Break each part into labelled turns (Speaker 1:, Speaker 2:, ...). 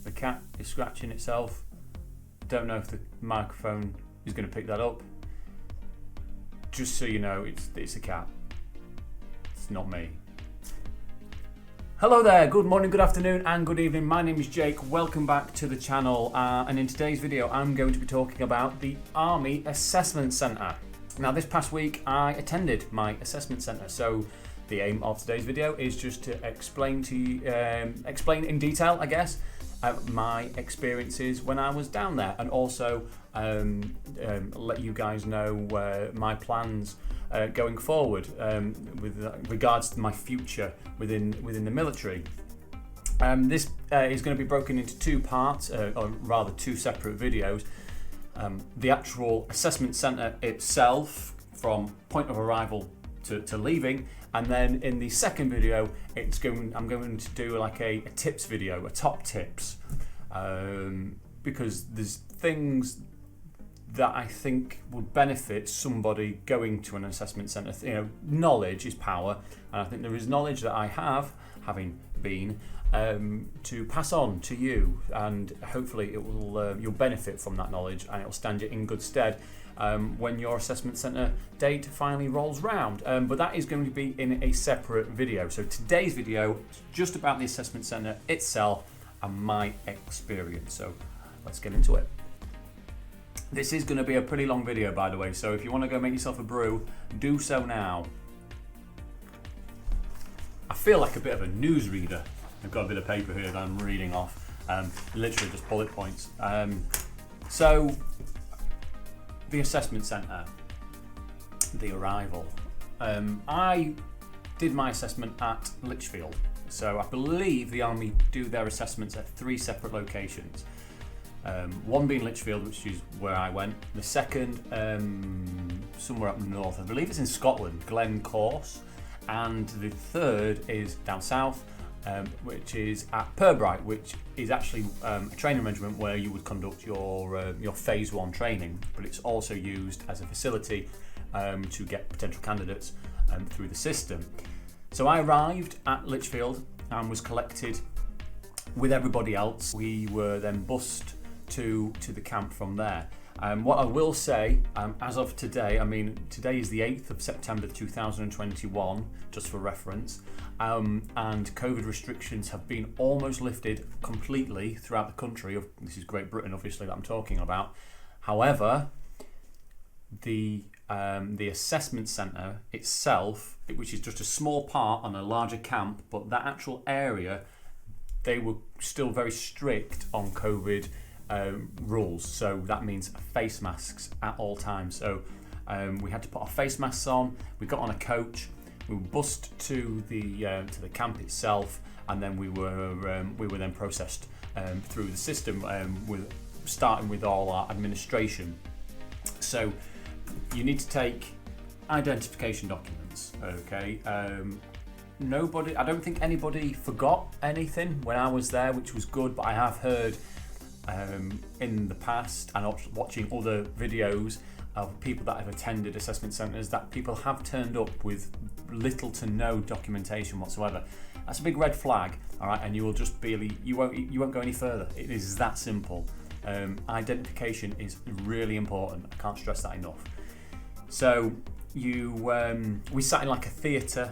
Speaker 1: The cat is scratching itself. Don't know if the microphone is going to pick that up. Just so you know, it's a cat. It's not me. Hello there, good morning, good afternoon and good evening. My name is Jake. Welcome back to the channel, and in today's video I'm going to be talking about the Army Assessment Centre. Now this past week I attended my assessment centre, so the aim of today's video is just to explain in detail, I guess, my experiences when I was down there, and also let you guys know my plans going forward with regards to my future within the military. This is going to be broken into two parts, or rather two separate videos. The actual assessment centre itself, from point of arrival to leaving, and then in the second video I'm going to do like a tips video, a top tips, because there's things that I think would benefit somebody going to an assessment centre. You know, knowledge is power, and I think there is knowledge that I have, having been, to pass on to you, and hopefully it will you'll benefit from that knowledge, and it will stand you in good stead when your assessment centre date finally rolls round. But that is going to be in a separate video. So today's video is just about the assessment centre itself and my experience. So let's get into it. This is going to be a pretty long video, by the way, so if you want to go make yourself a brew, do so now. I feel like a bit of a newsreader. I've got a bit of paper here that I'm reading off, literally just bullet points. So, the assessment centre, the arrival. I did my assessment at Lichfield, so I believe the Army do their assessments at 3 separate locations. One being Lichfield, which is where I went. The second, somewhere up north, I believe it's in Scotland, Glencorse. And the third is down south, which is at Pirbright, which is actually a training regiment where you would conduct your phase 1 training, but it's also used as a facility to get potential candidates through the system. So I arrived at Lichfield and was collected with everybody else. We were then bussed to the camp from there. What I will say, as of today, I mean today is the 8th of September 2021, just for reference, and COVID restrictions have been almost lifted completely throughout the country. This is Great Britain, obviously, that I'm talking about. However, the assessment centre itself, which is just a small part on a larger camp, but that actual area, they were still very strict on COVID rules, so that means face masks at all times. So we had to put our face masks on. We got on a coach. We were bussed to the camp itself, and then we were then processed through the system, starting with all our administration. So you need to take identification documents. Okay. I don't think anybody forgot anything when I was there, which was good, but I have heard in the past, and watching other videos of people that have attended assessment centres, that people have turned up with little to no documentation whatsoever. That's a big red flag, all right, and you will just you won't go any further. It is that simple. Identification is really important. I can't stress that enough. So we sat in like a theatre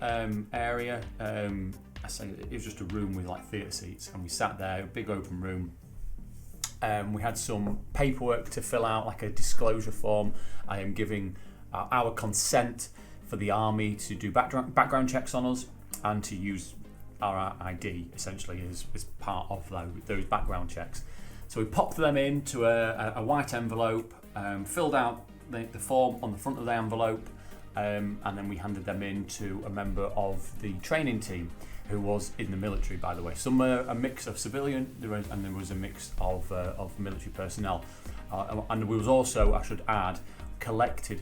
Speaker 1: area. I say it was just a room with like theatre seats, and we sat there, a big open room. We had some paperwork to fill out, like a disclosure form. I am giving our consent for the Army to do background checks on us and to use our ID essentially as part of those background checks. So we popped them into a white envelope, filled out the form on the front of the envelope, and then we handed them in to a member of the training team, who was in the military, by the way. Some a mix of civilian, and there was a mix of military personnel. And we was also, I should add, collected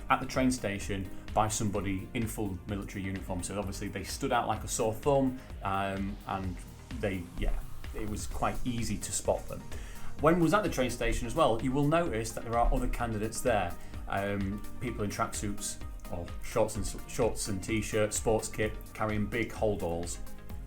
Speaker 1: at the train station by somebody in full military uniform. So obviously they stood out like a sore thumb, and it was quite easy to spot them. When we was at the train station as well, you will notice that there are other candidates there, people in tracksuits, or shorts and t-shirts, sports kit, carrying big holdalls.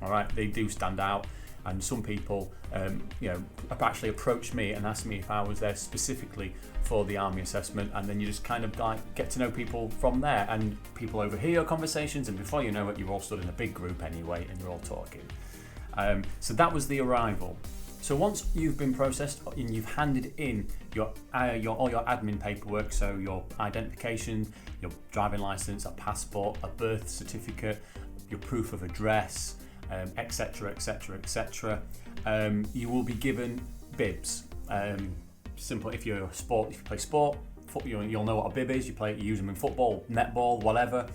Speaker 1: All right, they do stand out. And some people, have actually approached me and asked me if I was there specifically for the Army assessment, and then you just kind of like get to know people from there, and people overhear your conversations, and before you know it, you're all stood in a big group anyway, and you're all talking. So that was the arrival. So once you've been processed and you've handed in all your admin paperwork, so your identification, your driving license, a passport, a birth certificate, your proof of address, etc., etc., etc., you will be given bibs. Simple. If you play sport, you'll know what a bib is. You use them in football, netball, whatever.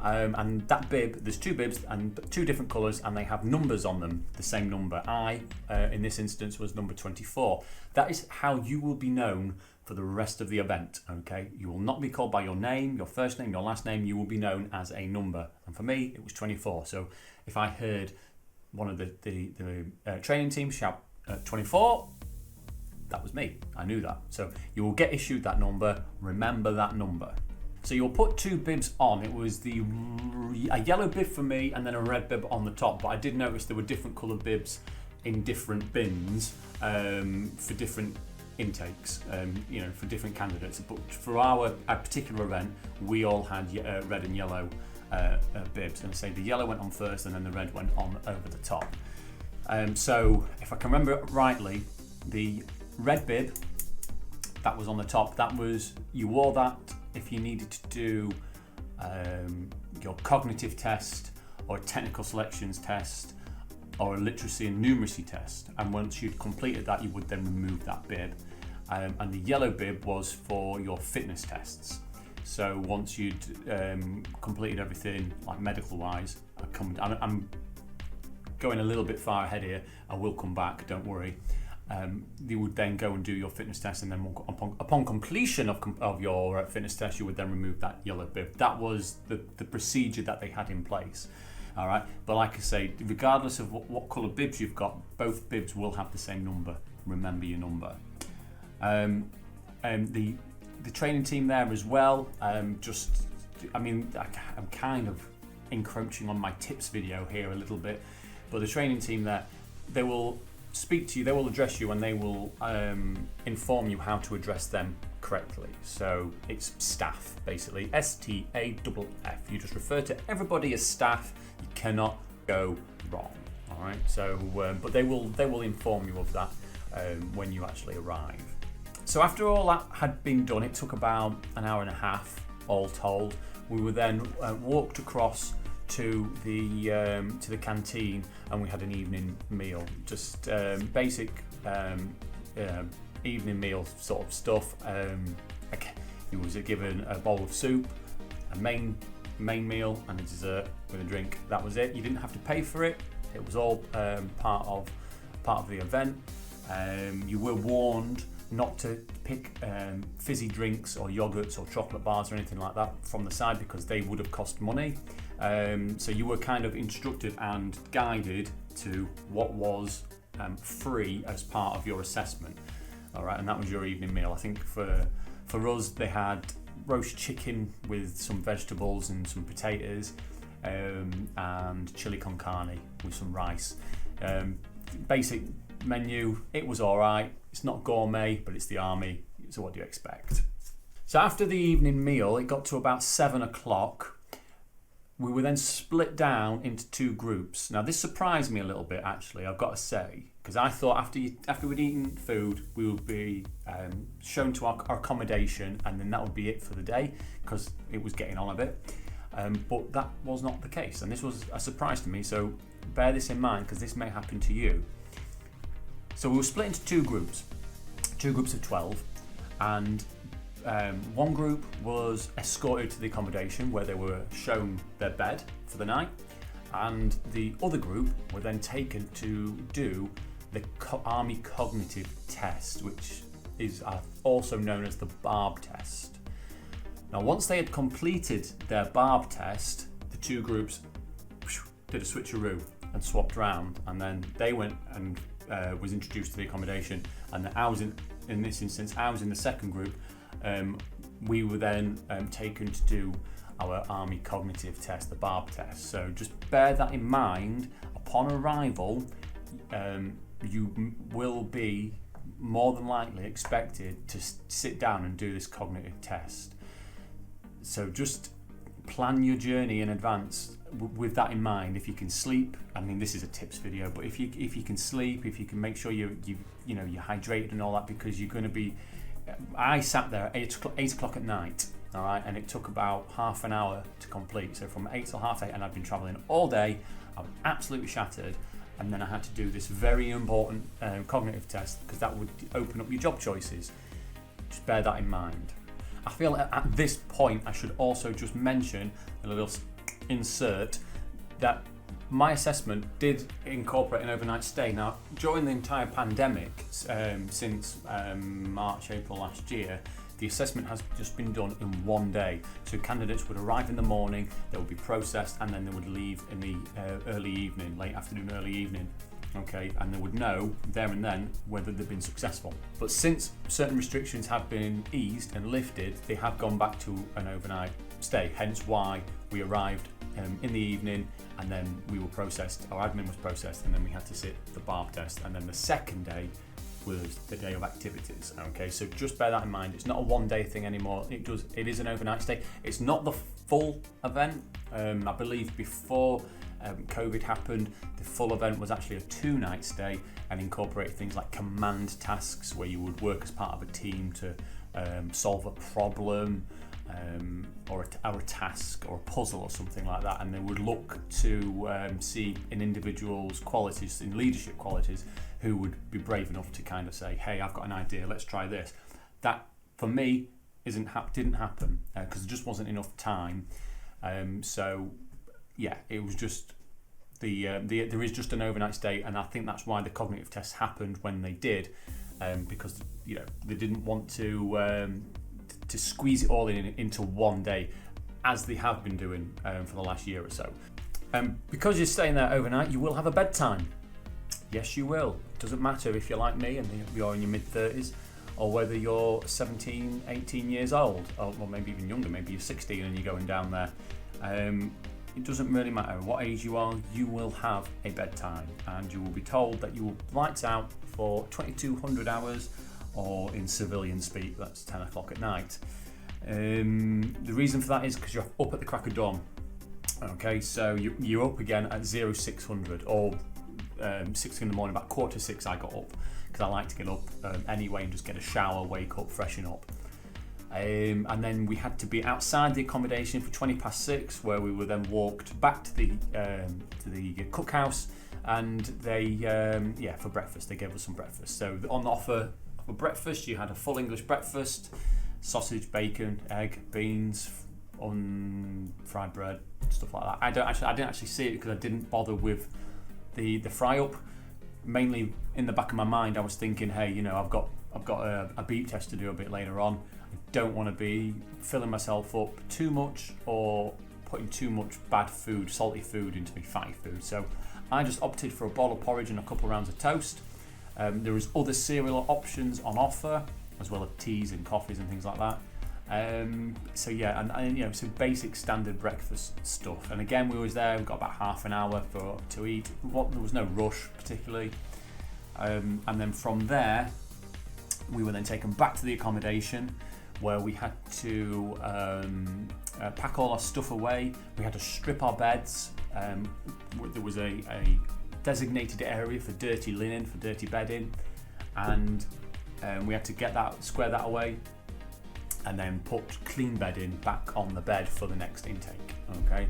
Speaker 1: And that bib, there's two bibs and two different colours, and they have numbers on them, the same number. In this instance, was number 24. That is how you will be known for the rest of the event, okay? You will not be called by your name, your first name, your last name. You will be known as a number. And for me, it was 24. So if I heard one of the training team shout 24, that was me. I knew that. So you will get issued that number. Remember that number. So you'll put two bibs on. It was a yellow bib for me and then a red bib on the top. But I did notice there were different coloured bibs in different bins for different intakes, for different candidates. But for our particular event, we all had red and yellow bibs. And say the yellow went on first and then the red went on over the top. So if I can remember rightly, the red bib that was on the top, you wore that if you needed to do your cognitive test or a technical selections test or a literacy and numeracy test, and once you'd completed that, you would then remove that bib. And the yellow bib was for your fitness tests. So once you'd completed everything, like medical wise, I'm going a little bit far ahead here, I will come back, don't worry. You would then go and do your fitness test, and then upon completion of your fitness test, you would then remove that yellow bib. That was the procedure that they had in place. All right, but like I say, regardless of what colour bibs you've got, both bibs will have the same number. Remember your number. The training team there as well. I'm kind of encroaching on my tips video here a little bit, but the training team there, they will speak to you, they will address you, and they will inform you how to address them correctly. So it's staff, basically, STAFF. You just refer to everybody as staff. You cannot go wrong. All right. So, but they will inform you of that when you actually arrive. So after all that had been done, it took about an hour and a half, all told. We were then walked across to the canteen, and we had an evening meal, just basic evening meal sort of stuff. You was given a bowl of soup, a main meal, and a dessert with a drink. That was it. You didn't have to pay for it. It was all part of the event. You were warned not to pick fizzy drinks or yogurts or chocolate bars or anything like that from the side, because they would have cost money. So you were kind of instructed and guided to what was free as part of your assessment. All right, and that was your evening meal. I think for us, they had roast chicken with some vegetables and some potatoes, and chili con carne with some rice. Basic menu. It was all right. It's not gourmet, but it's the army. So what do you expect? So after the evening meal, it got to about 7 o'clock. We were then split down into two groups. Now this surprised me a little bit, actually, I've got to say, because I thought after we'd eaten food, we would be shown to our accommodation, and then that would be it for the day, because it was getting on a bit. But that was not the case, and this was a surprise to me, so bear this in mind, because this may happen to you. So we were split into two groups of 12, and one group was escorted to the accommodation where they were shown their bed for the night, and the other group were then taken to do the Army Cognitive Test, which is also known as the BARB test. Now once they had completed their BARB test, the two groups did a switcheroo and swapped round, and then they went and was introduced to the accommodation, and I was in this instance, I was in the second group. We were then taken to do our Army Cognitive Test, the BARB test. So just bear that in mind. Upon arrival, you will be more than likely expected to sit down and do this cognitive test. So just plan your journey in advance with that in mind. If you can sleep, I mean, this is a tips video, but if you can sleep, if you can make sure you're hydrated and all that, because you're going to be. I sat there at 8 o'clock at night, all right, and it took about half an hour to complete. So from 8 till half 8, and I'd been travelling all day. I was absolutely shattered, and then I had to do this very important cognitive test, because that would open up your job choices. Just bear that in mind. I feel at this point I should also just mention a little insert that my assessment did incorporate an overnight stay. Now, during the entire pandemic, since March, April last year, the assessment has just been done in one day. So candidates would arrive in the morning, they would be processed, and then they would leave in the early evening, late afternoon, early evening. Okay, and they would know there and then whether they've been successful. But since certain restrictions have been eased and lifted, they have gone back to an overnight stay, hence why we arrived in the evening, and then we were processed, our admin was processed, and then we had to sit the barb test, and then the second day was the day of activities. Okay, so just bear that in mind. It's not a one-day thing anymore. It is an overnight stay. It's not the full event. I believe before COVID happened, the full event was actually a 2-night stay and incorporated things like command tasks, where you would work as part of a team to solve a problem, or a task or a puzzle or something like that, and they would look to see in individuals' qualities, in leadership qualities, who would be brave enough to kind of say, hey, I've got an idea, let's try this. That for me didn't happen because there just wasn't enough time. So yeah, it was just there is just an overnight stay, and I think that's why the cognitive tests happened when they did, because they didn't want to squeeze it all into one day, as they have been doing for the last year or so. Because you're staying there overnight, you will have a bedtime. Yes, you will. Doesn't matter if you're like me and you're in your mid-30s, or whether you're 17, 18 years old, or maybe even younger, maybe you're 16 and you're going down there. It doesn't really matter what age you are, you will have a bedtime, and you will be told that you will lights out for 2200 hours, or in civilian speak, that's 10 o'clock at night. The reason for that is because you're up at the crack of dawn. Okay, so you're up again at 0600, or 6 in the morning, about 5:45 I got up, because I like to get up anyway and just get a shower, wake up, freshen up. And then we had to be outside the accommodation for 6:20, where we were then walked back to the cookhouse, and they for breakfast they gave us some breakfast. So on the offer for breakfast, you had a full English breakfast: sausage, bacon, egg, beans, fried bread, stuff like that. I didn't actually see it because I didn't bother with the fry up. Mainly in the back of my mind, I was thinking, hey, I've got a beep test to do a bit later on. I don't want to be filling myself up too much or putting too much bad food, salty food into my fatty food. So I just opted for a bowl of porridge and a couple of rounds of toast. There was other cereal options on offer, as well as teas and coffees and things like that. So basic standard breakfast stuff. And again, we was there. We got about half an hour to eat. There was no rush particularly. And then from there, we were then taken back to the accommodation, where we had to pack all our stuff away. We had to strip our beds. There was a designated area for dirty linen, for dirty bedding, and we had to square that away, and then put clean bedding back on the bed for the next intake. Okay,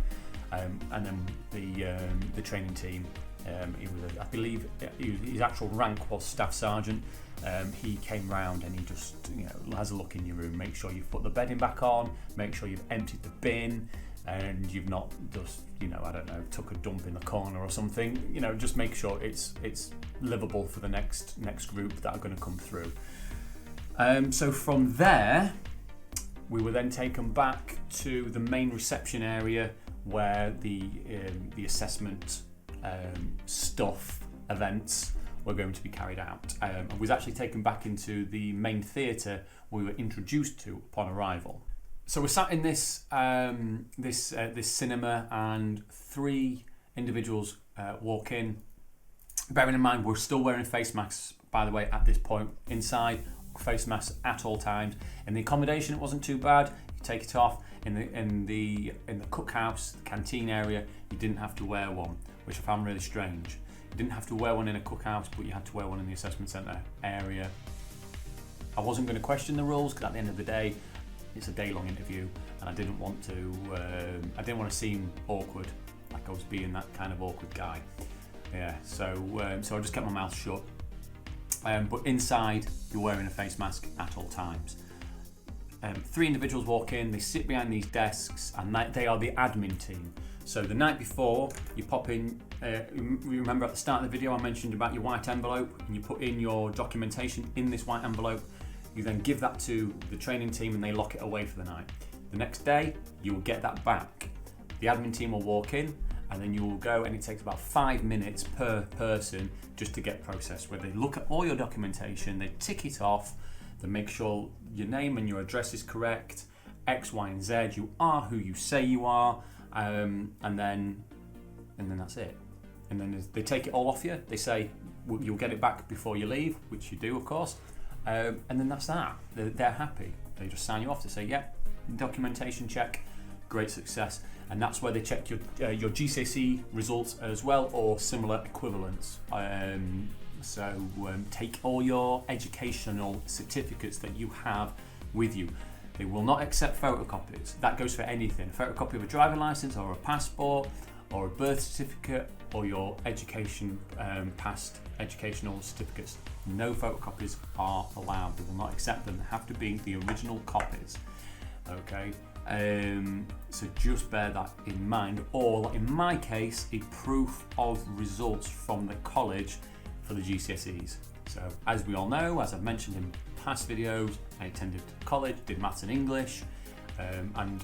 Speaker 1: and then the training team. I believe his actual rank was staff sergeant. He came round and he just has a look in your room, make sure you've put the bedding back on, make sure you've emptied the bin, and you've not just took a dump in the corner or something. Just make sure it's livable for the next group that are going to come through. So from there, we were then taken back to the main reception area, where the assessment events were going to be carried out. I was actually taken back into the main theatre we were introduced to upon arrival. So we're sat in this cinema, and 3 individuals walk in, Bearing in mind, we're still wearing face masks, by the way, at this point. Inside, face masks at all times. In the accommodation, it wasn't too bad. You take it off. In the cookhouse, the canteen area, you didn't have to wear one, which I found really strange. You didn't have to wear one in a cookhouse, but you had to wear one in the assessment centre area. I wasn't going to question the rules because at the end of the day, it's a day-long interview, and I didn't want to seem awkward, like I was being that kind of awkward guy. Yeah, so I just kept my mouth shut. But inside, you're wearing a face mask at all times. 3 individuals walk in, they sit behind these desks, and they are the admin team. So the night before, you pop in, you remember at the start of the video I mentioned about your white envelope, and you put in your documentation in this white envelope. You then give that to the training team and they lock it away for the night. The next day, you will get that back. The admin team will walk in, and then you will go, and it takes about 5 minutes per person just to get processed, where they look at all your documentation, they tick it off, they make sure your name and your address is correct, X, Y, and Z, you are who you say you are, and then that's it. And then they take it all off you. They say you'll get it back before you leave, which you do, of course, and then that's that. They're happy. They just sign you off to say, yep, documentation check, great success. And that's where they check your GCSE results as well, or similar equivalents. Take all your educational certificates that you have with you. They will not accept photocopies. That goes for anything. A photocopy of a driving license, or a passport, or a birth certificate, or your past educational certificates. No photocopies are allowed. They will not accept them. They have to be the original copies. Okay. So just bear that in mind, or in my case, a proof of results from the college for the GCSEs. So as we all know, as I've mentioned in past videos, I attended college, did maths and English, and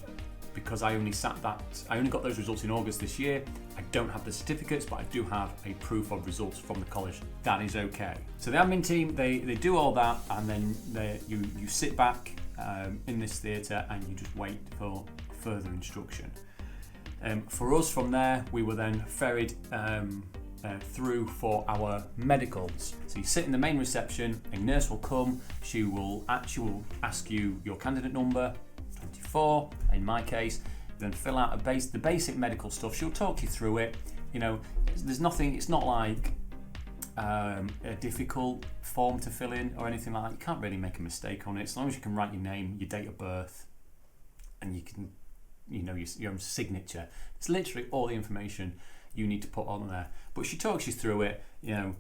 Speaker 1: because I only got those results in August this year, I don't have the certificates, but I do have a proof of results from the college. That is okay. So the admin team, they do all that, and then you sit back in this theatre and you just wait for further instruction. For us, from there, we were then ferried through for our medicals. So you sit in the main reception, a nurse will come, she will ask you your candidate number, 24 in my case, then fill out the basic medical stuff. She'll talk you through it. You know, there's nothing, it's not like a difficult form to fill in or anything like that. You can't really make a mistake on it, as long as you can write your name, your date of birth, and you can, your own signature. It's literally all the information you need to put on there. But she talks you through it. You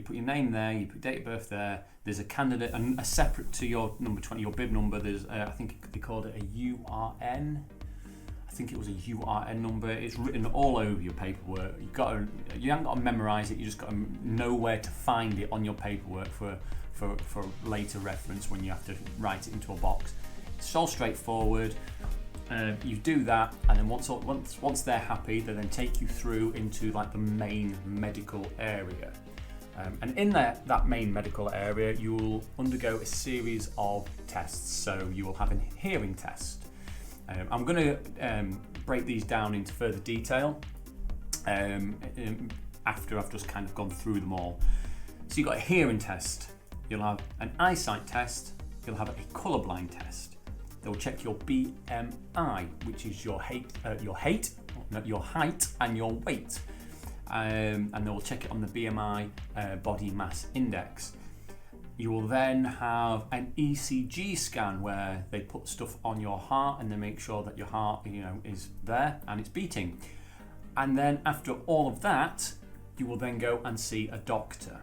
Speaker 1: put your name there, you put date of birth there. There's a candidate, and a separate to your number 20, your bib number. There's I think they called it a URN. I think it was a URN number. It's written all over your paperwork. You haven't got to memorise it. You just got to know where to find it on your paperwork for later reference when you have to write it into a box. It's all straightforward. You do that, and then once they're happy, they then take you through into like the main medical area. And in that main medical area, you will undergo a series of tests. So you will have a hearing test. I'm going to break these down into further detail after I've just kind of gone through them all. So you've got a hearing test, you'll have an eyesight test, you'll have a colourblind test. They'll check your BMI, which is your height and your weight, and they'll check it on the BMI body mass index. You will then have an Ecg scan where they put stuff on your heart and they make sure that your heart, is there and it's beating. And then after all of that, you will then go and see a doctor.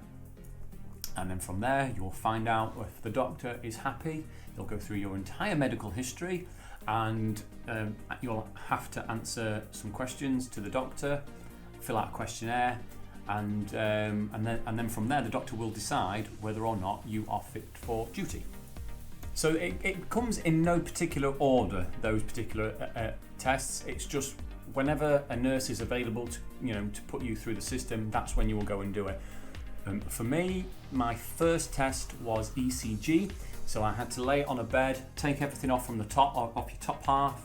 Speaker 1: And then from there, you will find out if the doctor is happy. They'll go through your entire medical history, and you'll have to answer some questions to the doctor, fill out a questionnaire, and then from there, the doctor will decide whether or not you are fit for duty. So it comes in no particular order, those particular tests. It's just whenever a nurse is available to put you through the system, that's when you will go and do it. For me, my first test was ECG, so I had to lay on a bed, take everything off from the top, off your top half.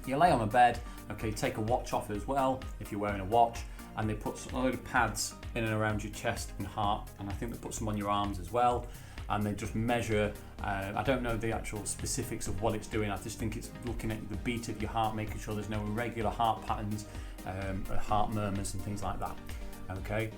Speaker 1: You lay on a bed, okay, take a watch off as well if you're wearing a watch, and they put a load of pads in and around your chest and heart, and I think they put some on your arms as well, and they just measure, I don't know the actual specifics of what it's doing, I just think it's looking at the beat of your heart, making sure there's no irregular heart patterns, heart murmurs and things like that. Okay,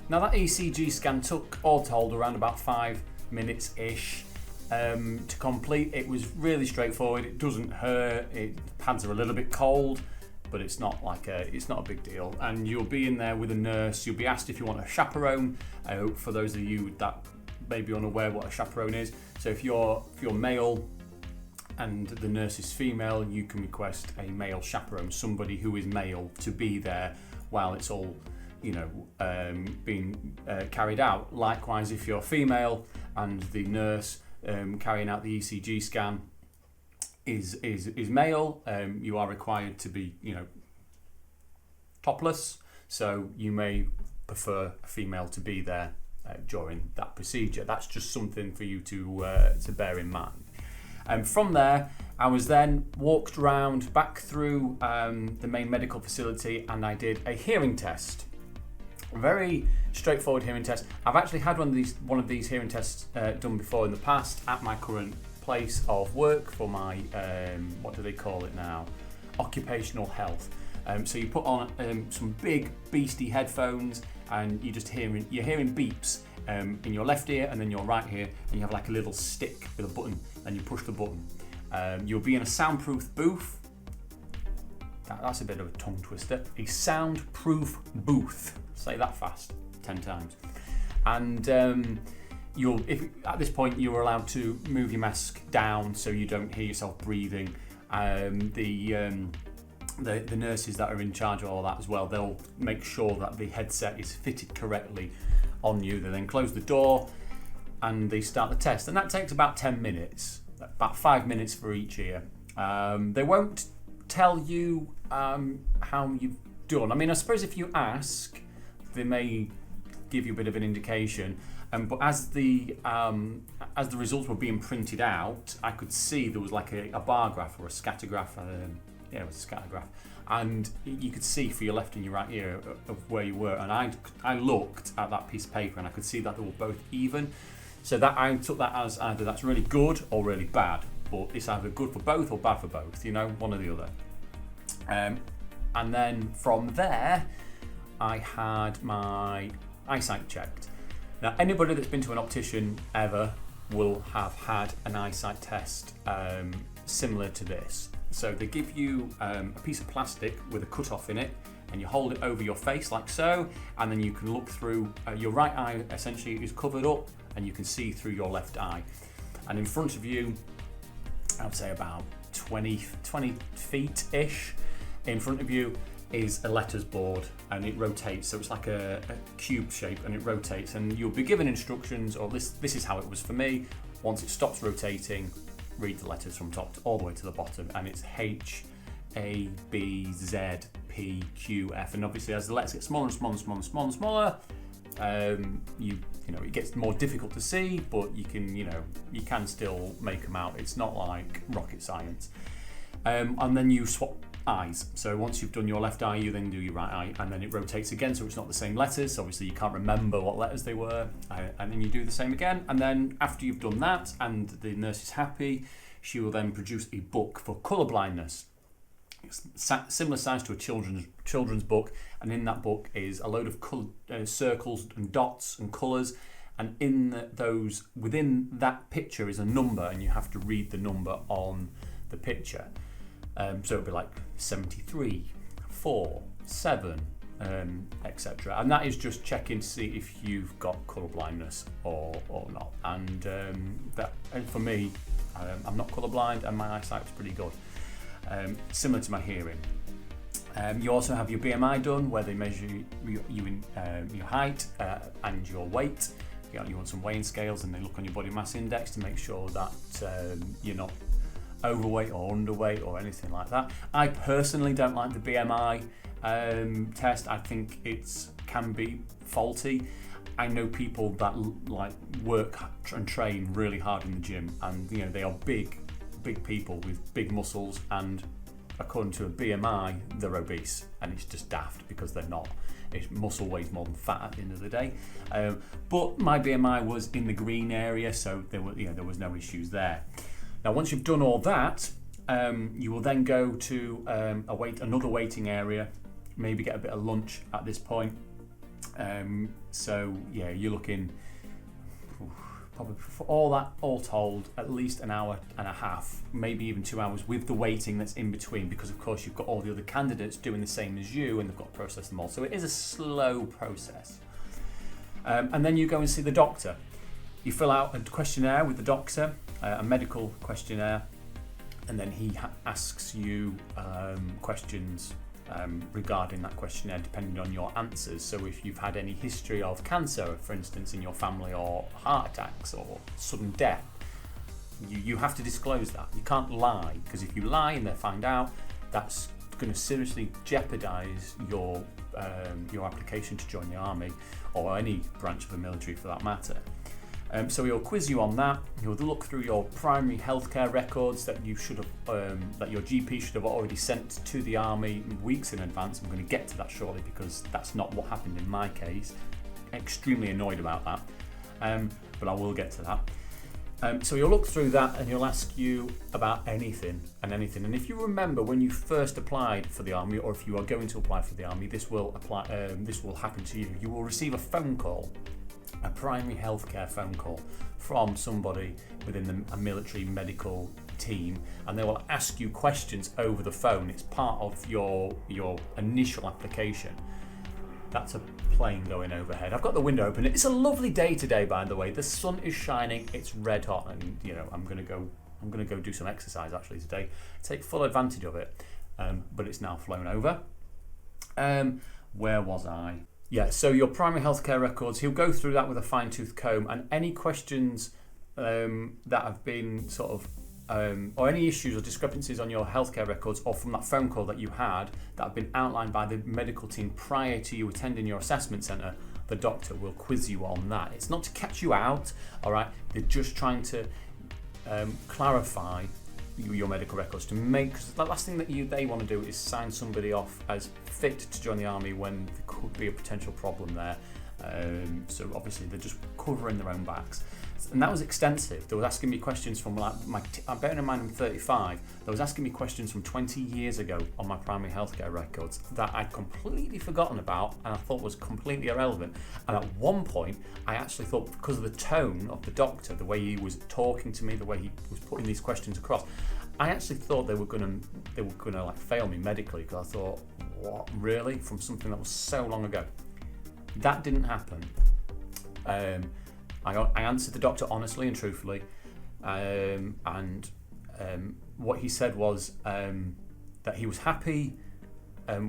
Speaker 1: now that Ecg scan took all told around about 5 minutes-ish to complete. It was really straightforward, it doesn't hurt, the pads are a little bit cold, but it's not a big deal. And you'll be in there with a nurse, you'll be asked if you want a chaperone, for those of you that may be unaware what a chaperone is. So if you're male and the nurse is female, you can request a male chaperone, somebody who is male, to be there while it's all being carried out. Likewise, if you're female and the nurse carrying out the Ecg scan is male, you are required to be topless, so you may prefer a female to be there during that procedure. That's just something for you to bear in mind. From there, I was then walked round back through the main medical facility, and I did a hearing test. Very straightforward hearing test. I've actually had one of these hearing tests done before in the past at my current place of work for my what do they call it now? Occupational health. So you put on some big beastie headphones, and you're hearing beeps in your left ear and then your right ear, and you have like a little stick with a button, and you push the button. You'll be in a soundproof booth. That's a bit of a tongue twister. A soundproof booth. Say that fast 10 times. And at this point you're allowed to move your mask down so you don't hear yourself breathing. The nurses that are in charge of all that as well, they'll make sure that the headset is fitted correctly on you. They then close the door and they start the test, and that takes about 10 minutes, about 5 minutes for each ear. They won't tell you how you've done. I mean, I suppose if you ask, they may give you a bit of an indication. But as the results were being printed out, I could see there was like a bar graph or a scatter graph. It was a scatter graph, and you could see for your left and your right ear of where you were. And I looked at that piece of paper, and I could see that they were both even. So that I took that as either that's really good or really bad, but it's either good for both or bad for both. One or the other. And then from there, I had my eyesight checked. Now, anybody that's been to an optician ever will have had an eyesight test similar to this. So they give you a piece of plastic with a cut-off in it, and you hold it over your face like so, and then you can look through. Your right eye essentially is covered up, and you can see through your left eye. And in front of you, I'd say about 20 feet-ish, in front of you is a letters board, and it rotates, so it's like a cube shape, and it rotates, and you'll be given instructions, or this is how it was for me. Once it stops rotating, read the letters from top all the way to the bottom, and it's H, A, B, Z, P, Q, F, and obviously as the letters get smaller and smaller and smaller and smaller and smaller, it gets more difficult to see, but you can still make them out. It's not like rocket science. And then you swap eyes. So once you've done your left eye, you then do your right eye, and then it rotates again, so it's not the same letters. So obviously you can't remember what letters they were, and then you do the same again. And then after you've done that and the nurse is happy, she will then produce a book for colour blindness. It's similar size to a children's book, and in that book is a load of circles and dots and colours, and within that picture is a number, and you have to read the number on the picture. So it'll be like 73, 4, 7, etc. And that is just checking to see if you've got colour blindness or not. And for me, I'm not colour blind, and my eyesight's pretty good. Similar to my hearing. You also have your BMI done, where they measure your height and your weight. You want some weighing scales, and they look on your body mass index to make sure that you're not overweight or underweight or anything like that. I personally don't like the BMI test. I think it can be faulty. I know people that work and train really hard in the gym, and they are big people with big muscles, and according to a BMI they're obese, and it's just daft because they're not. Muscle weighs more than fat at the end of the day. But my BMI was in the green area, so there was no issues there. Now, once you've done all that, you will then go to another waiting area, maybe get a bit of lunch at this point. So yeah, you're looking probably for all told at least an hour and a half, maybe even 2 hours with the waiting that's in between, because of course you've got all the other candidates doing the same as you and they've got to process them all. So it is a slow process. And then you go and see the doctor. You fill out a questionnaire with the doctor, a medical questionnaire, and then he asks you questions regarding that questionnaire depending on your answers. So if you've had any history of cancer, for instance, in your family, or heart attacks or sudden death, you have to disclose that. You can't lie, because if you lie and they find out, that's going to seriously jeopardize your application to join the army, or any branch of the military for that matter. So he'll quiz you on that. He'll look through your primary healthcare records that you should have, that your GP should have already sent to the army weeks in advance. I'm going to get to that shortly, because that's not what happened in my case. Extremely annoyed about that, but I will get to that. So he'll look through that and he'll ask you about anything. And if you remember when you first applied for the army, or if you are going to apply for the army, this will happen to you. You will receive a phone call, a primary healthcare phone call from somebody within a military medical team, and they will ask you questions over the phone. It's part of your initial application. That's a plane going overhead. I've got the window open. It's a lovely day today, by the way. The sun is shining. It's red hot, and I'm gonna go do some exercise actually today. Take full advantage of it. But it's now flown over. Where was I? Yeah, so your primary healthcare records, he'll go through that with a fine-tooth comb, and any questions that have been sort of, or any issues or discrepancies on your healthcare records, or from that phone call that you had that have been outlined by the medical team prior to you attending your assessment centre, the doctor will quiz you on that. It's not to catch you out, all right? They're just trying to clarify your medical records to make, because the last thing that they want to do is sign somebody off as fit to join the army when there could be a potential problem there. So obviously they're just covering their own backs, and that was extensive. They were asking me questions from I'm bearing in mind I'm 35. They was asking me questions from 20 years ago on my primary healthcare records that I'd completely forgotten about and I thought was completely irrelevant. And at one point, I actually thought, because of the tone of the doctor, the way he was talking to me, the way he was putting these questions across, I actually thought they were gonna like fail me medically, because I thought, what, really? From something that was so long ago. That didn't happen. I answered the doctor honestly and truthfully, and what he said was that he was happy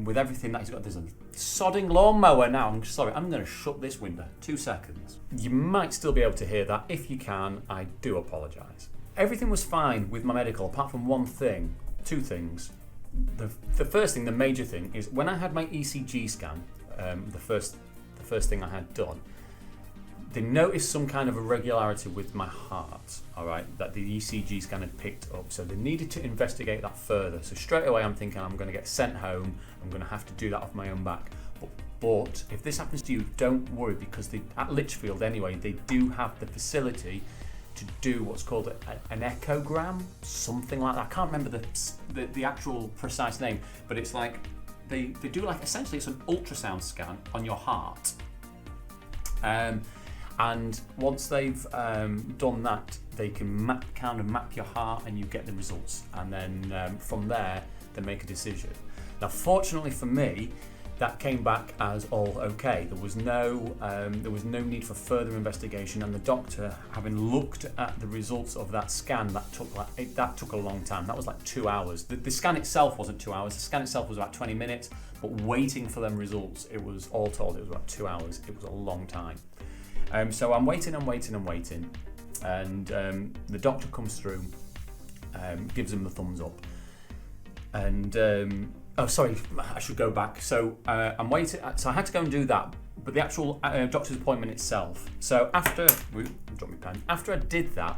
Speaker 1: with everything that he's got. There's a sodding lawnmower now. I'm sorry, I'm going to shut this window. 2 seconds. You might still be able to hear that. If you can, I do apologise. Everything was fine with my medical, apart from two things. The first thing, the major thing, is when I had my Ecg scan, the first thing I had done, they noticed some kind of irregularity with my heart, all right, that the Ecg scan had picked up. So they needed to investigate that further. So straight away I'm thinking, I'm going to get sent home. I'm going to have to do that off my own back. But if this happens to you, don't worry, because at Lichfield anyway, they do have the facility to do what's called an echogram, something like that. I can't remember the actual precise name, but it's like they do, like, essentially it's an ultrasound scan on your heart. And once they've done that, they can map your heart, and you get the results. And then from there, they make a decision. Now, fortunately for me, that came back as all okay. There was no need for further investigation, and the doctor, having looked at the results of that scan, that took a long time. That was like 2 hours. The scan itself wasn't 2 hours. The scan itself was about 20 minutes, but waiting for them results, it was all told, it was about 2 hours. It was a long time. So I'm waiting, and the doctor comes through, gives them the thumbs up, and oh, sorry, I should go back. So I'm waiting. So I had to go and do that, but the actual doctor's appointment itself. So after I did that,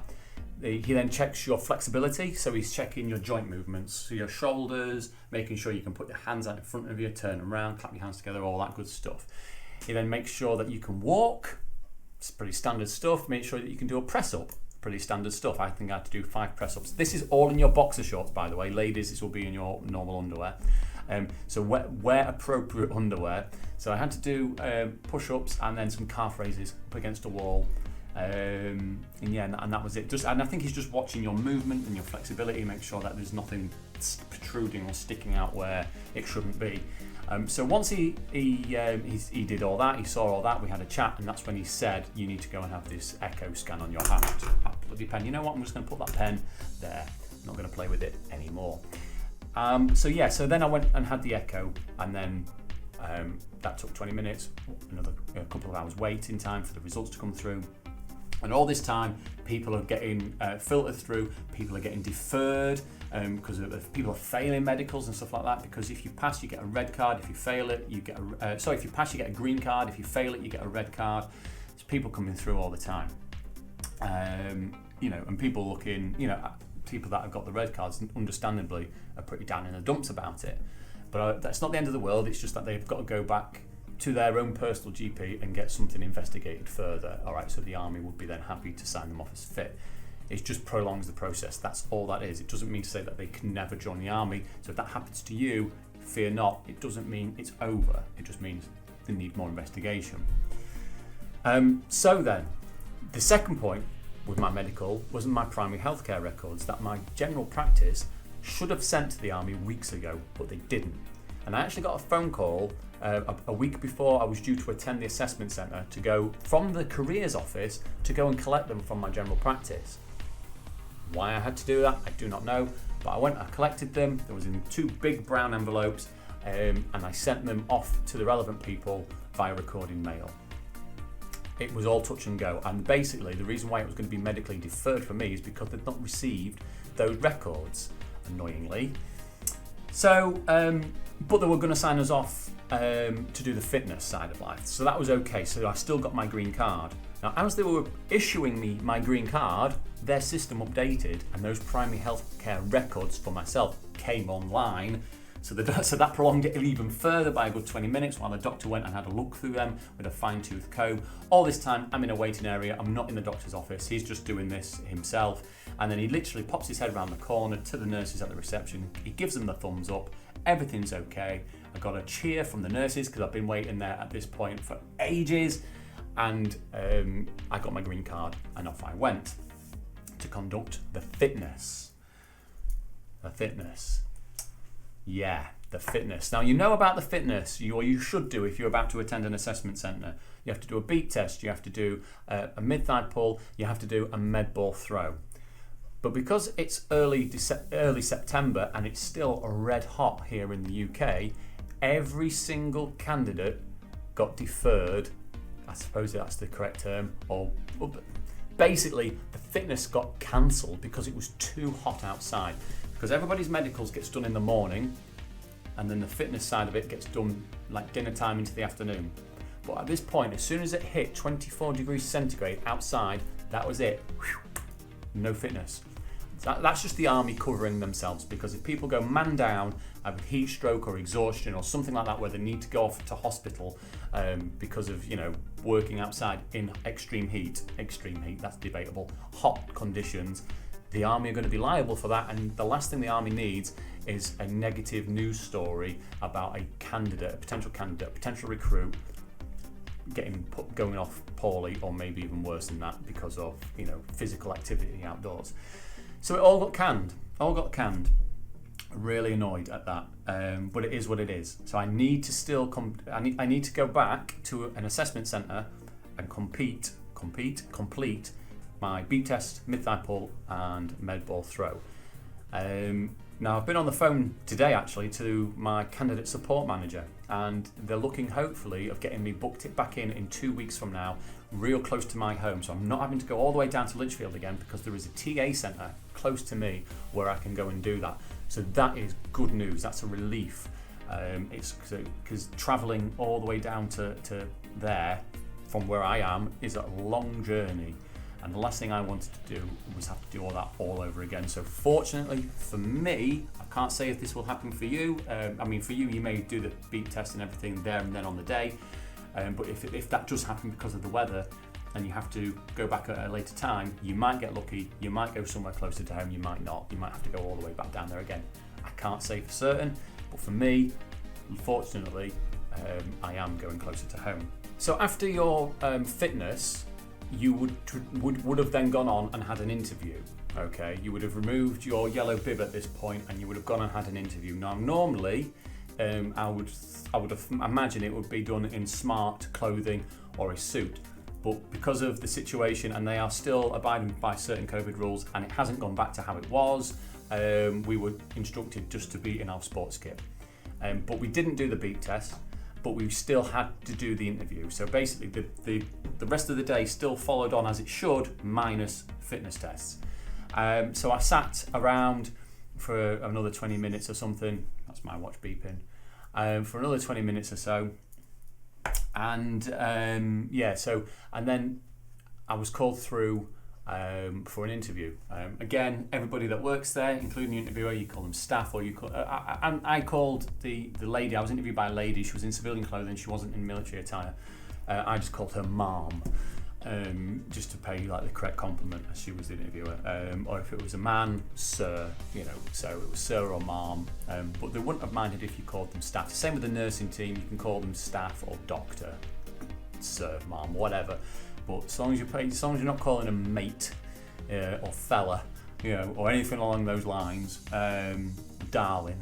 Speaker 1: He then checks your flexibility, so he's checking your joint movements, so your shoulders, making sure you can put your hands out in front of you, turn around, clap your hands together, all that good stuff. He then makes sure that you can walk. It's pretty standard stuff. Make sure that you can do a press up. Pretty standard stuff. I think I had to do 5 press ups. This is all in your boxer shorts, by the way. Ladies, this will be in your normal underwear. So wear appropriate underwear. So I had to do push ups and then some calf raises up against a wall. And that was it. And I think he's just watching your movement and your flexibility, make sure that there's nothing protruding or sticking out where it shouldn't be. So once he did all that, he saw all that, we had a chat, and that's when he said, you need to go and have this echo scan on your hand. Bloody pen. You know what? I'm just going to put that pen there. I'm not going to play with it anymore. So then I went and had the echo, and then that took 20 minutes, a couple of hours waiting time for the results to come through. And all this time, people are getting filtered through, people are getting deferred because people are failing medicals and stuff like that. Because if you pass, you get a red card. If you fail it, you get if you pass, you get a green card. If you fail it, you get a red card. There's people coming through all the time. And people looking, people that have got the red cards, understandably, are pretty down in the dumps about it. But that's not the end of the world. It's just that they've got to go back to their own personal GP and get something investigated further. All right, so the army would be then happy to sign them off as fit. It just prolongs the process. That's all that is. It doesn't mean to say that they can never join the army. So if that happens to you, fear not. It doesn't mean it's over. It just means they need more investigation. So then, the second point with my medical was my primary healthcare records that my general practice should have sent to the army weeks ago, but they didn't. And I actually got a phone call a week before I was due to attend the assessment centre to go from the careers office to go and collect them from my general practice. Why I had to do that, I do not know, but I collected them. There was in 2 big brown envelopes, and I sent them off to the relevant people via recording mail. It was all touch and go, and basically the reason why it was going to be medically deferred for me is because they'd not received those records, annoyingly. So, but they were going to sign us off to do the fitness side of life, so that was okay. So I still got my green card. Now, as they were issuing me my green card, their system updated, and those primary healthcare records for myself came online. So that prolonged it even further by a good 20 minutes while the doctor went and had a look through them with a fine-tooth comb. All this time, I'm in a waiting area. I'm not in the doctor's office. He's just doing this himself. And then he literally pops his head around the corner to the nurses at the reception. He gives them the thumbs up. Everything's okay. I got a cheer from the nurses because I've been waiting there at this point for ages. And I got my green card and off I went to conduct the fitness. The fitness. Yeah, the fitness. Now, you know about the fitness, or you should do if you're about to attend an assessment centre. You have to do a beat test, you have to do a mid-thigh pull, you have to do a med ball throw. But because it's early September and it's still red hot here in the UK, every single candidate got deferred. I suppose that's the correct term. Or basically, the fitness got cancelled because it was too hot outside. Because everybody's medicals gets done in the morning, and then the fitness side of it gets done like dinner time into the afternoon. But at this point, as soon as it hit 24 degrees centigrade outside, that was it. No fitness. That's just the army covering themselves, because if people go man down, have a heat stroke or exhaustion or something like that where they need to go off to hospital because of working outside in extreme heat, that's debatable, hot conditions, the army are going to be liable for that. And the last thing the army needs is a negative news story about a potential recruit going off poorly, or maybe even worse than that because of physical activity outdoors. So it all got canned. Really annoyed at that, but it is what it is. So I need to still I need to go back to an assessment centre and complete my beat test, mid-thigh pull, and med ball throw. Now I've been on the phone today actually to my candidate support manager, and they're looking hopefully of getting me booked it back in 2 weeks from now, real close to my home, so I'm not having to go all the way down to Lichfield again, because there is a TA centre close to me where I can go and do that. So that is good news. That's a relief. It's because travelling all the way down to there from where I am is a long journey. And the last thing I wanted to do was have to do all that all over again. So fortunately for me, I can't say if this will happen for you. I mean, for you, you may do the beep test and everything there and then on the day. But if that does happen because of the weather and you have to go back at a later time, you might get lucky. You might go somewhere closer to home. You might not. You might have to go all the way back down there again. I can't say for certain, but for me, unfortunately, I am going closer to home. So after your fitness, you would have then gone on and had an interview. Okay, you would have removed your yellow bib at this point, and you would have gone and had an interview. Now, normally, I would imagine it would be done in smart clothing or a suit, but because of the situation, and they are still abiding by certain COVID rules, and it hasn't gone back to how it was, we were instructed just to be in our sports kit. But we didn't do the beep test, but we still had to do the interview. So basically the rest of the day still followed on as it should, minus fitness tests. So I sat around for another 20 minutes or something. That's my watch beeping. For another 20 minutes or so. And and then I was called through for an interview. Again, everybody that works there, including the interviewer, you call them staff, or you call. I called the lady. I was interviewed by a lady. She was in civilian clothing. She wasn't in military attire. I just called her Mom, just to pay like the correct compliment as she was the interviewer. Or if it was a man, Sir. So it was Sir or Mom. But they wouldn't have minded if you called them staff. Same with the nursing team. You can call them staff or doctor, Sir, Mom, whatever. But as long as you're not calling them mate or fella, or anything along those lines, darling,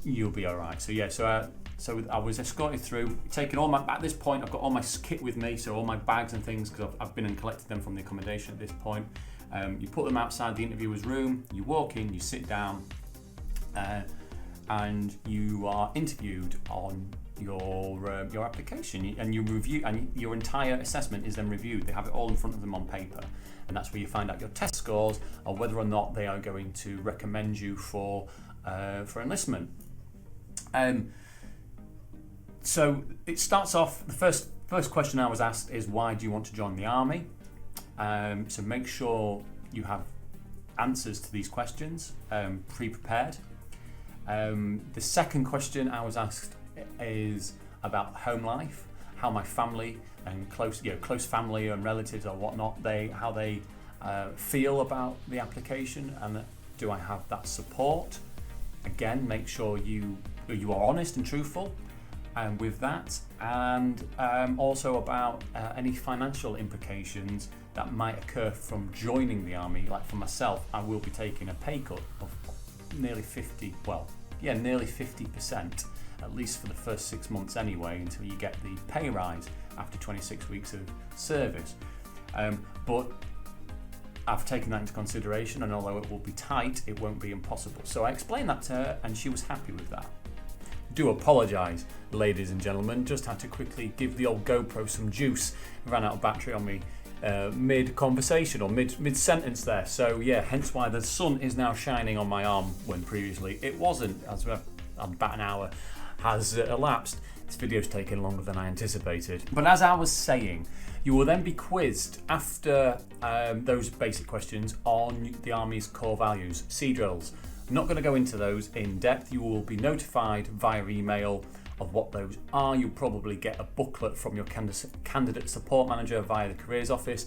Speaker 1: you'll be all right. So I was escorted through, taking all my. At this point, I've got all my kit with me, so all my bags and things, because I've been and collected them from the accommodation at this point. You put them outside the interviewer's room. You walk in, you sit down, and you are interviewed on your application, and you review, and your entire assessment is then reviewed. They have it all in front of them on paper, and that's where you find out your test scores or whether or not they are going to recommend you for enlistment. So it starts off. The first question I was asked is, why do you want to join the army? So make sure you have answers to these questions pre-prepared. The second question I was asked is about home life, how my family and close family and relatives or whatnot, how they feel about the application, and do I have that support? Again, make sure you are honest and truthful with that, and also about any financial implications that might occur from joining the army. Like for myself, I will be taking a pay cut of nearly 50%, at least for the first 6 months anyway, until you get the pay rise after 26 weeks of service. But I've taken that into consideration, and although it will be tight, it won't be impossible. So I explained that to her, and she was happy with that. Do apologise, ladies and gentlemen, just had to quickly give the old GoPro some juice. Ran out of battery on me mid-conversation or mid-sentence there. So yeah, hence why the sun is now shining on my arm when previously it wasn't, as about an hour has elapsed. This video's taken longer than I anticipated. But as I was saying, you will then be quizzed after those basic questions on the Army's core values, sea drills. I'm not going to go into those in depth. You will be notified via email of what those are. You'll probably get a booklet from your candidate support manager via the careers office,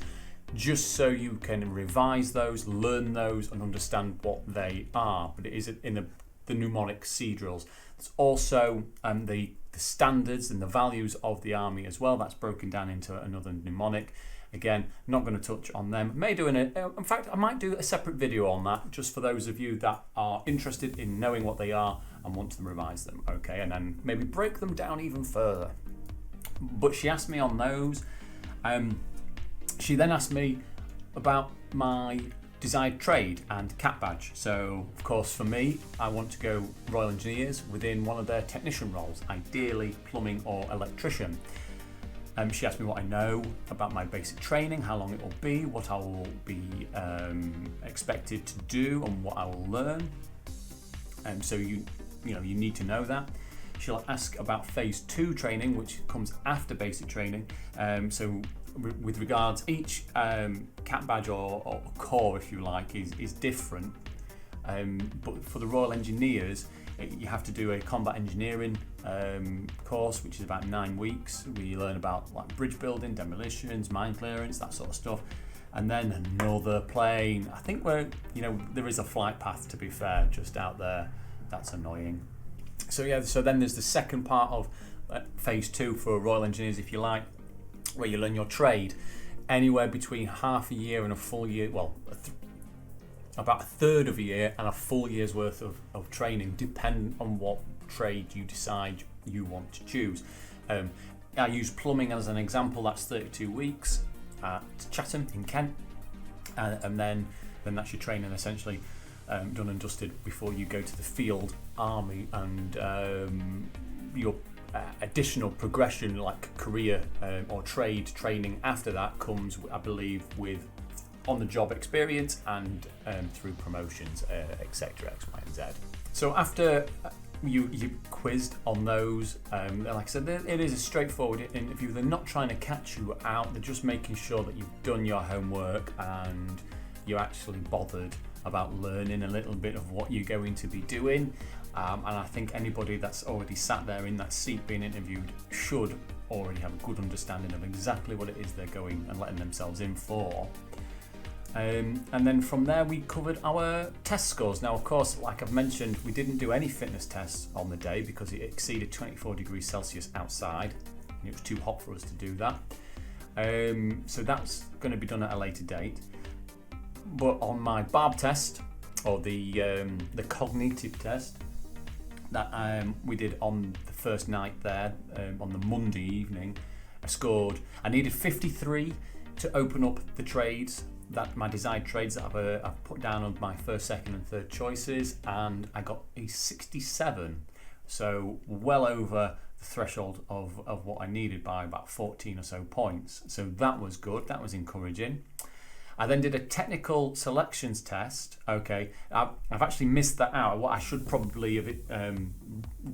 Speaker 1: just so you can revise those, learn those, and understand what they are. But it is in the mnemonic sea drills. There's also the standards and the values of the Army as well. That's broken down into another mnemonic. Again, not going to touch on them. In fact, I might do a separate video on that, just for those of you that are interested in knowing what they are and want to revise them, okay? And then maybe break them down even further. But she asked me on those. She then asked me about my desired trade and CAT badge. So, of course, for me, I want to go Royal Engineers within one of their technician roles, ideally plumbing or electrician. She asked me what I know about my basic training, how long it will be, what I will be expected to do, and what I will learn. So you need to know that. She'll ask about phase 2 training, which comes after basic training. So with regards, each CAT badge or corps, if you like, is different. But for the Royal Engineers, you have to do a combat engineering course, which is about 9 weeks. We learn about like bridge building, demolitions, mine clearance, that sort of stuff. And then another plane. I think there is a flight path, to be fair, just out there. That's annoying. So yeah, so then there's the second part of phase 2 for Royal Engineers, if you like, where you learn your trade. Anywhere between half a year and a full year, well, about a third of a year and a full year's worth of training, depending on what trade you decide you want to choose. I use plumbing as an example. That's 32 weeks at Chatham in Kent, and then that's your training essentially done and dusted before you go to the field army, and your additional progression like career or trade training after that comes, I believe, with on-the-job experience and through promotions, etc. X, Y, and Z. So after you quizzed on those, like I said, it is a straightforward interview. They're not trying to catch you out. They're just making sure that you've done your homework and you're actually bothered about learning a little bit of what you're going to be doing. And I think anybody that's already sat there in that seat being interviewed should already have a good understanding of exactly what it is they're going and letting themselves in for. And then from there we covered our test scores. Now, of course, like I've mentioned, we didn't do any fitness tests on the day because it exceeded 24 degrees Celsius outside and it was too hot for us to do that. So that's going to be done at a later date. But on my barb test, or the cognitive test that we did on the first night there, on the Monday evening, I needed 53 to open up the trades, that my desired trades that I've put down on my first, second and third choices, and I got a 67, so well over the threshold of what I needed by about 14 or so points. So that was good, that was encouraging. I then did a technical selections test. Okay, I've actually missed that out. What I should probably have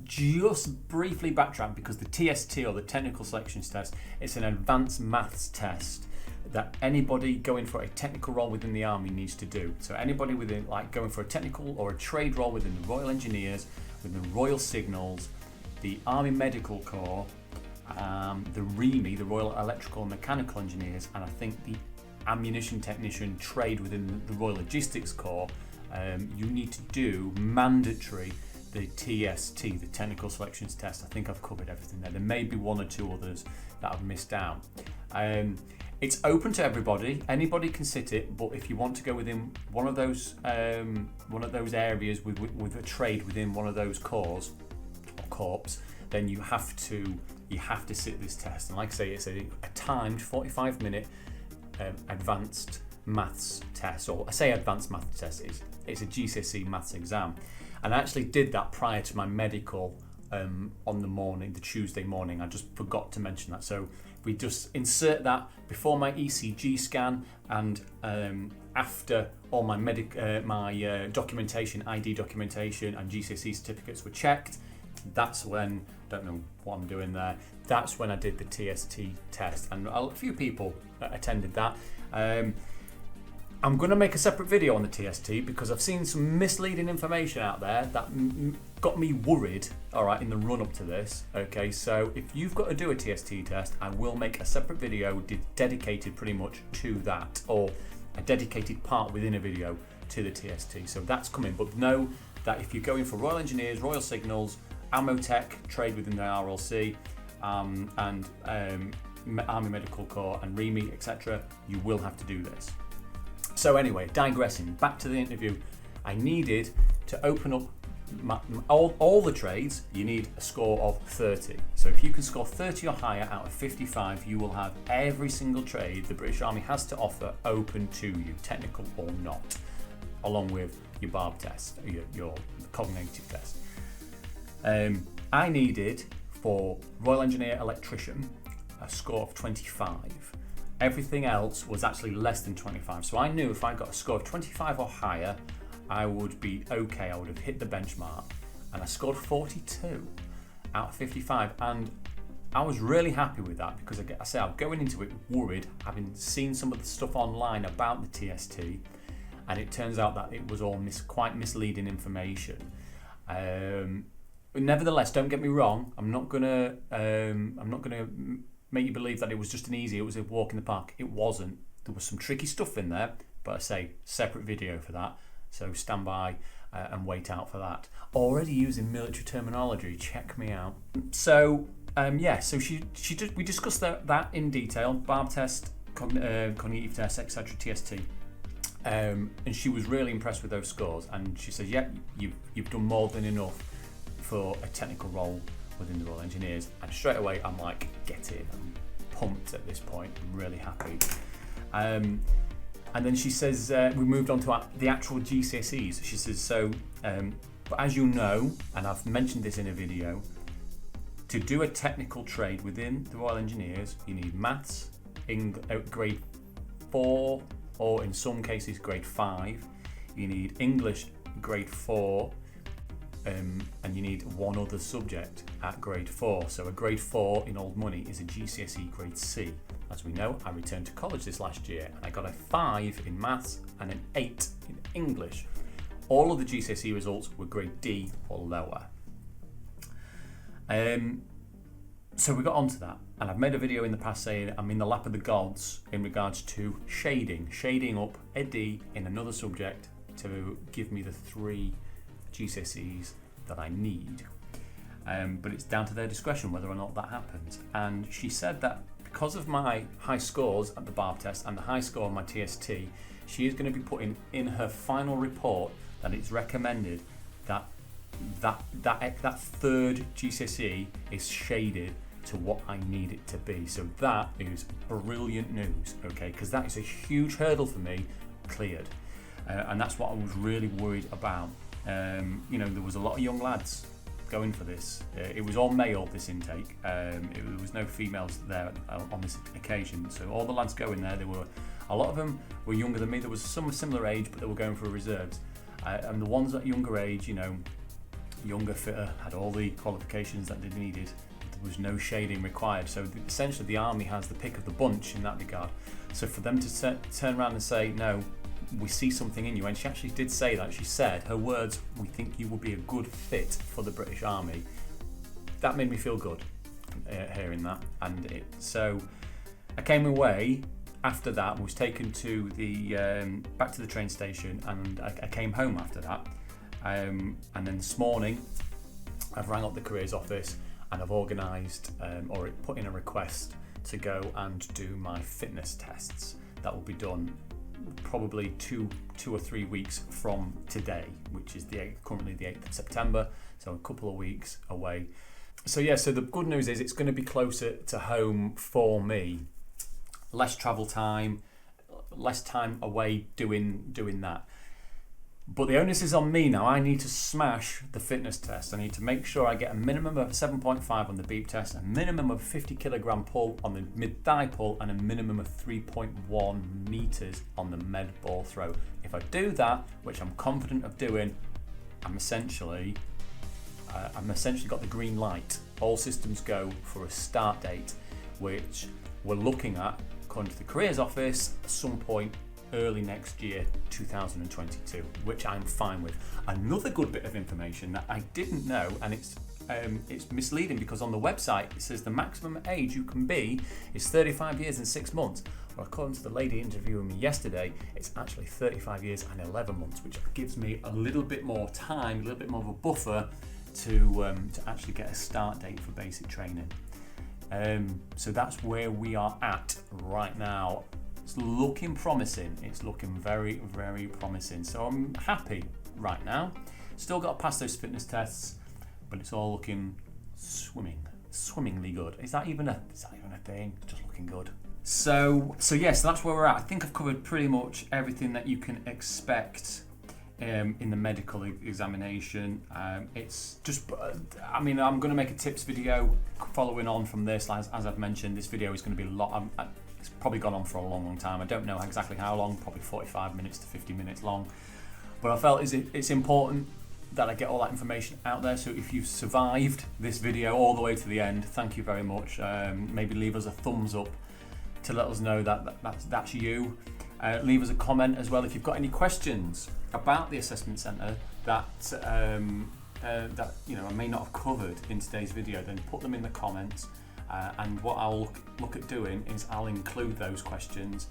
Speaker 1: just briefly backtrack, because the TST, or the technical selections test, it's an advanced maths test that anybody going for a technical role within the army needs to do. So anybody within, like, going for a technical or a trade role within the Royal Engineers, within the Royal Signals, the Army Medical Corps, the REME, the Royal Electrical and Mechanical Engineers, and I think the ammunition technician trade within the Royal Logistics Corps, you need to do mandatory the TST, the technical selections test. I think I've covered everything there. There may be one or two others that I've missed out. It's open to everybody. Anybody can sit it, but if you want to go within one of those areas with a trade within one of those corps or corps, then you have to sit this test. And like I say, it's a timed 45-minute advanced maths test, or I say advanced maths test, it's a GCSE maths exam. And I actually did that prior to my medical on the Tuesday morning. I just forgot to mention that. So we just insert that before my Ecg scan and after all my documentation, ID documentation and GCSE certificates were checked. That's when, don't know what I'm doing there, that's when I did the TST test, and a few people attended that. I'm going to make a separate video on the TST because I've seen some misleading information out there that got me worried, alright, in the run up to this. Okay, so if you've got to do a TST test, I will make a separate video dedicated pretty much to that, or a dedicated part within a video to the TST. So that's coming, but know that if you're going for Royal Engineers, Royal Signals, Ammo Tech, trade within the RLC, and Army Medical Corps and REME, etc., you will have to do this. So anyway, digressing, back to the interview. I needed to open up all the trades. You need a score of 30. So if you can score 30 or higher out of 55, you will have every single trade the British Army has to offer open to you, technical or not, along with your barb test, your cognitive test. I needed, for Royal Engineer Electrician, a score of 25. Everything else was actually less than 25. So I knew if I got a score of 25 or higher, I would be okay. I would have hit the benchmark. And I scored 42 out of 55. And I was really happy with that because I say I'm going into it worried, having seen some of the stuff online about the TST, and it turns out that it was all quite misleading information. Nevertheless, don't get me wrong. I'm not gonna make you believe that it was just it was a walk in the park. It wasn't. There was some tricky stuff in there, but I say separate video for that. So stand by and wait out for that. Already using military terminology. Check me out. So we discussed that in detail. Barb test, cognitive test, etc. TST. And she was really impressed with those scores. And she said, "Yeah, you've done more than enough for a technical role within the Royal Engineers." And straight away, I'm like, "Get in!" I'm pumped at this point. I'm really happy. And then she says, we moved on to the actual GCSEs. She says, but as you know, and I've mentioned this in a video, to do a technical trade within the Royal Engineers, you need maths in grade 4, or in some cases grade 5. You need English grade 4, and you need one other subject at grade 4. So a grade 4 in old money is a GCSE grade C. As we know, I returned to college this last year and I got a 5 in maths and an 8 in English. All of the GCSE results were grade D or lower. So we got onto that, and I've made a video in the past saying I'm in the lap of the gods in regards to shading up a D in another subject to give me the 3 GCSEs that I need. But it's down to their discretion whether or not that happens. And she said that because of my high scores at the Barb test and the high score on my TST, she is going to be putting in her final report that it's recommended that 3rd GCSE is shaded to what I need it to be. So that is brilliant news, okay? Because that is a huge hurdle for me cleared, and that's what I was really worried about. There was a lot of young lads going for this. It was all male, this intake. There was no females there on this occasion. So all the lads going there, a lot of them were younger than me. There was some similar age, but they were going for reserves. And the ones at younger age, younger, fitter, had all the qualifications that they needed. There was no shading required. So essentially the army has the pick of the bunch in that regard. So for them to turn around and say, no, we see something in you, and she actually did say that. She said, her words, "We think you will be a good fit for the British Army." That made me feel good, hearing that. And so I came away after that, was taken to back to the train station, and I came home after that. And then this morning, I've rang up the careers office and I've organised or put in a request to go and do my fitness tests. That will be done probably two or 3 weeks from today, which is currently the 8th of September, so a couple of weeks away. So the good news is it's going to be closer to home for me. Less travel time, less time away doing that. But the onus is on me now. I need to smash the fitness test. I need to make sure I get a minimum of 7.5 on the beep test, a minimum of 50 kilogram pull on the mid-thigh pull, and a minimum of 3.1 meters on the med ball throw. If I do that, which I'm confident of doing, I'm essentially got the green light. All systems go for a start date, which we're looking at, according to the careers office, at some point early next year, 2022, which I'm fine with. Another good bit of information that I didn't know, and it's misleading because on the website it says the maximum age you can be is 35 years and 6 months. Well, according to the lady interviewing me yesterday, it's actually 35 years and 11 months, which gives me a little bit more time, a little bit more of a buffer to actually get a start date for basic training. So that's where we are at right now. It's looking promising. It's looking very, very promising. So I'm happy right now. Still got to pass those fitness tests, but it's all looking swimmingly good. Is that even a thing? It's just looking good. So yes, that's where we're at. I think I've covered pretty much everything that you can expect in the medical examination. It's just, I'm going to make a tips video following on from this. As I've mentioned, this video is going to be a lot. It's probably gone on for a long time. I don't know exactly how long, probably 45 minutes to 50 minutes long. But I felt it's important that I get all that information out there. So if you've survived this video all the way to the end, thank you very much. Maybe leave us a thumbs up to let us know that's you. Leave us a comment as well if you've got any questions about the assessment centre that I may not have covered in today's video. Then put them in the comments, and what I'll look at doing is I'll include those questions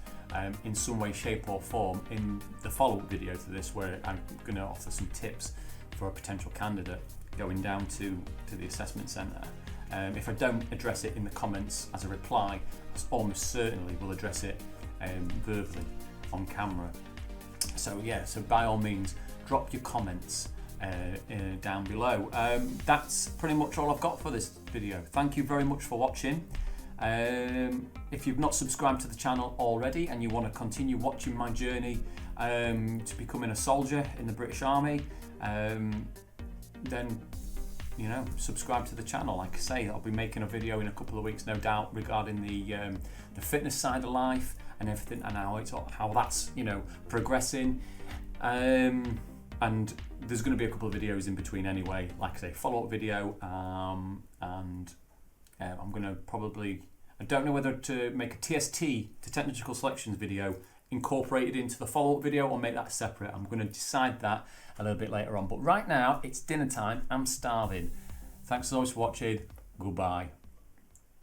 Speaker 1: in some way, shape or form in the follow-up video to this, where I'm going to offer some tips for a potential candidate going down to the assessment centre. If I don't address it in the comments as a reply, I almost certainly will address it verbally on camera. So yeah, so by all means, drop your comments down below. That's pretty much all I've got for this video. Thank you very much for watching. If you've not subscribed to the channel already and you want to continue watching my journey to becoming a soldier in the British Army, then subscribe to the channel. Like I say, I'll be making a video in a couple of weeks, no doubt, regarding the fitness side of life and everything, and how that's progressing. And there's going to be a couple of videos in between anyway. Like I say, follow-up video, and I'm going to probably, I don't know whether to make a TST, to technical selections video, incorporated into the follow-up video or make that separate. I'm going to decide that a little bit later on. But right now, it's dinner time. I'm starving. Thanks as always for watching. Goodbye.